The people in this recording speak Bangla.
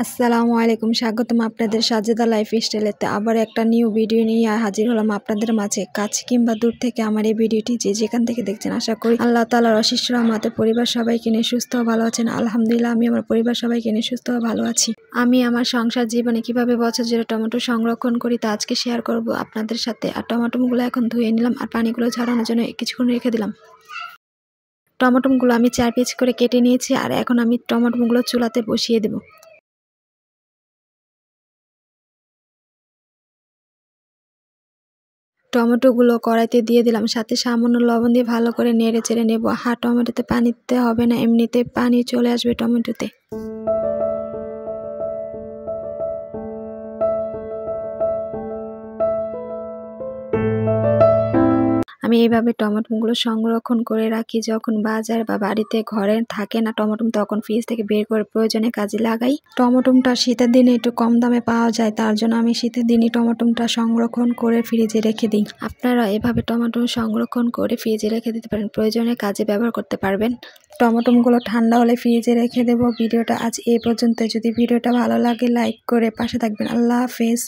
আসসালামু আলাইকুম, স্বাগতম আপনাদের সাজেদা লাইফস্টাইলেতে আবার একটা নিউ ভিডিও নিয়ে হাজির হলাম আপনাদের মাঝে। কাছে কিংবা দূর থেকে আমার এই ভিডিওটি যে যেখান থেকে দেখছেন, আশা করি আল্লাহ তাআলার অশেষ রহমতে পরিবার সবাইকে নিয়ে সুস্থ ও ভালো আছেন। আলহামদুলিল্লাহ, আমি আমার পরিবার সবাইকে নিয়ে সুস্থ ও ভালো আছি। আমি আমার সংসার জীবনে কিভাবে বছর জুড়ে টমেটো সংরক্ষণ করি তা আজকে শেয়ার করব আপনাদের সাথে। আর টমেটোগুলো এখন ধুয়ে নিলাম আর পানিগুলো ঝরানোর জন্য কিছুক্ষণ রেখে দিলাম। টমেটোগুলো আমি 4 পিস করে কেটে নিয়েছি আর এখন আমি টমেটোগুলো চুলাতে বসিয়ে দেব। টমেটোগুলো কড়াইতে দিয়ে দিলাম, সাথে সামান্য লবণ দিয়ে ভালো করে নেড়ে চেড়ে নেব। টমেটোতে পানি দিতে হবে না, এমনিতে পানি চলে আসবে টমেটোতে। আমি এইভাবে টমেটোগুলো সংরক্ষণ করে রাখি। যখন বাজার বা বাড়িতে ঘরে থাকে না টমেটো, তখন ফ্রিজ থেকে বের করে প্রয়োজনে কাজে লাগাই। টমেটোটা শীতের দিনে একটু কম দামে পাওয়া যায়, তার জন্য আমি শীতের দিনই টমেটোটা সংরক্ষণ করে ফ্রিজে রেখে দিই। আপনারা এভাবে টমেটো সংরক্ষণ করে ফ্রিজে রেখে দিতে পারেন, প্রয়োজনে কাজে ব্যবহার করতে পারবেন। টমেটোগুলো ঠান্ডা হলে ফ্রিজে রেখে দেব। ভিডিওটা আজ এই পর্যন্ত। যদি ভিডিওটা ভালো লাগে লাইক করে পাশে থাকবেন। আল্লাহ হাফেজ।